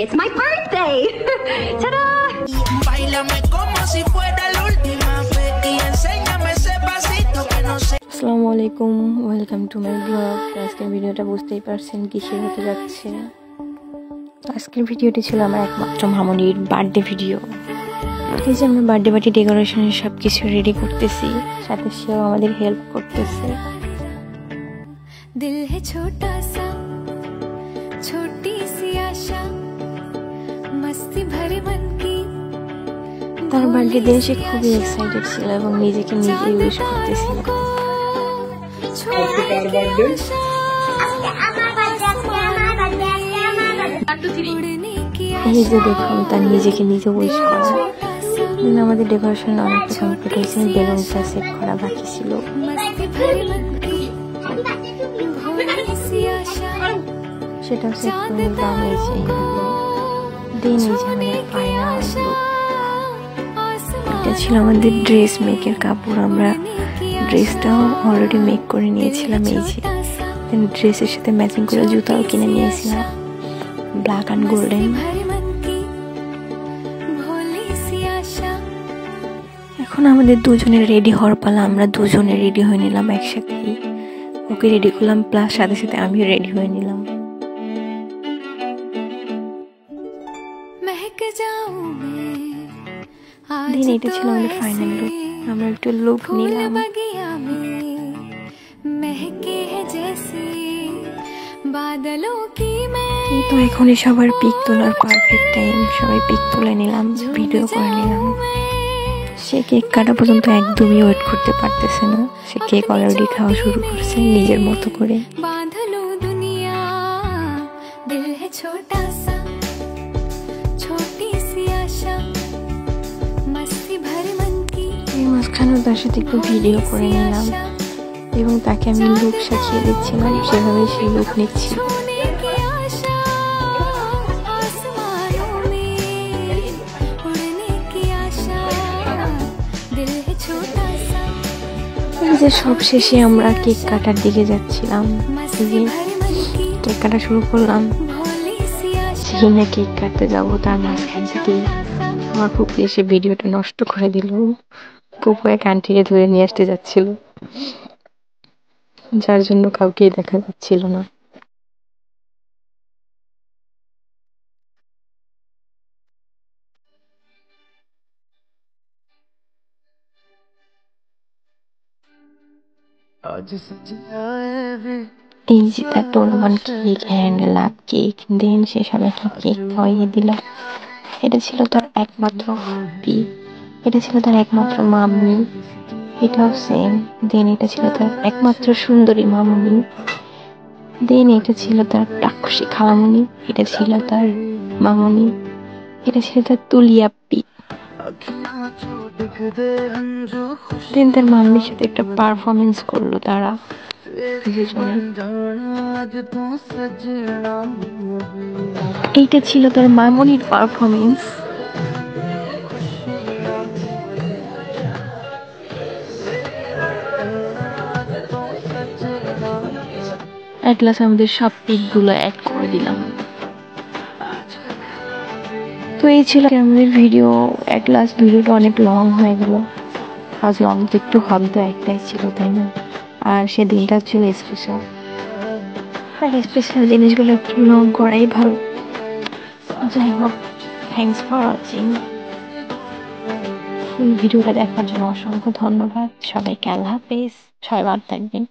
It's my birthday! Ta-da! Báilame como si fuera la última vez y enséñame ese pasito que no sé. আসসালামু আলাইকুম, welcome to my blog. আজকের ভিডিওটা বুঝতেই পারছেন কিসের হতে যাচ্ছে। আজকের ভিডিওটি ছিল আমার একমাত্র মামনির বার্থডে ভিডিও। এই যে আমরা বার্থডে পার্টি ডেকোরেশনের সব কিছু রেডি করতেছি, সাথে সেও আমাদের হেল্প করতেছে। দিল হে ছোটা সা ছোটি সি আশা মস্তি ভরে মন কি। তার বার্থডে দিনে সে খুবই এক্সাইটেড ছিল এবং নিজেকে নিজেই উইশ করতেছিল। এই যে দেখুন তার নিজেকে নিজে উইশ করা। আমাদের ডেকোরেশন অনেকটা কমপ্লিট হয়েছে, বেলুনটা সেট করা বাকি ছিল। সেটাও সেট করে নিলাম। এই যে দিন এই যে আমাদের ফাইনাল লুক। এটা ছিল আমাদের ড্রেস মেকের কাপড়। আমরা ড্রেসটাও অলরেডি মেক করে নিয়েছিলাম। এই যে ড্রেসের সাথে ম্যাচিং করে জুতাও কিনে নিয়েছিলাম, ব্ল্যাক অ্যান্ড গোল্ডেন। এখন আমাদের দুজনের রেডি হওয়ার পালা। আমরা দুজনে রেডি হয়ে নিলাম একসাথেই। ওকে রেডি করলাম, প্লাস সাথে সাথে আমিও রেডি হয়ে নিলাম। দিন এটা ছিল আমাদের ফাইনাল লুক। আমরা একটু লুক নিলাম। তো এখনই সবার পিক তোলার পারফেক্ট টাইম। সবাই পিক তুলে নিলাম, ভিডিও করে নিলাম। সে কেক কাটা পর্যন্ত একদমই ওয়েট করতে পারতেছে না। সে কেক অলরেডি খাওয়া শুরু করছে নিজের মতো করে। মাঝখানেও তার সাথে একটু ভিডিও করে নিলাম এবং তাকে আমি লুক সাজিয়ে দিচ্ছিলাম, সেভাবে সে লুক নিচ্ছিল। যে সব শেষে আমরা কেক কাটার দিকে যাচ্ছিলাম। কেক কাটা শুরু করলাম। সেখানে কেক কাটতে যাবো, তার মাঝখান থেকে আমার ফুপি এসে ভিডিওটা নষ্ট করে দিল। ফুপু এক আন্টিকে ধরে নিয়ে আসতে যাচ্ছিল, যার জন্য কাউকেই দেখা যাচ্ছিল না। এই যে তার টোলমান কেক, হ্যান্ড লাভ কেক, দেন সে সবাইকে কেক খাওয়াইয়ে দিল। এটা ছিল তার একমাত্র ফুপি, এটা ছিল তার একমাত্র মামনি, এটাও সেম। দেন এটা ছিল তার একমাত্র সুন্দরী মামনি। দেন এটা ছিল তার রাক্ষসী খালামণি, এটা ছিল তার মামনি, এটা ছিল তার তুলিয়াপ্পি। দেন তার মামনির সাথে একটা পারফরমেন্স করলো তারা। এইটা ছিল তার মামনির পারফরমেন্স। এক গ্লাস আমাদের সব পিকগুলো অ্যাড করে দিলাম। তো এই ছিল আমাদের ভিডিও। এক গ্লাস ভিডিওটা অনেক লং হয়ে গেল। আজ লং তো একটু হবে, তো একটাই ছিল, তাই না? আর সে দিনটা ছিল স্পেশাল। স্পেশাল জিনিসগুলো একটু লং করাই ভালো। যাই হোক, থ্যাংকস ফর ওয়াচিং। ফুল ভিডিওটা দেখার জন্য অসংখ্য ধন্যবাদ। সবাইকে আল্লাহ হাফেজ। সবাই ভালো থাকবেন।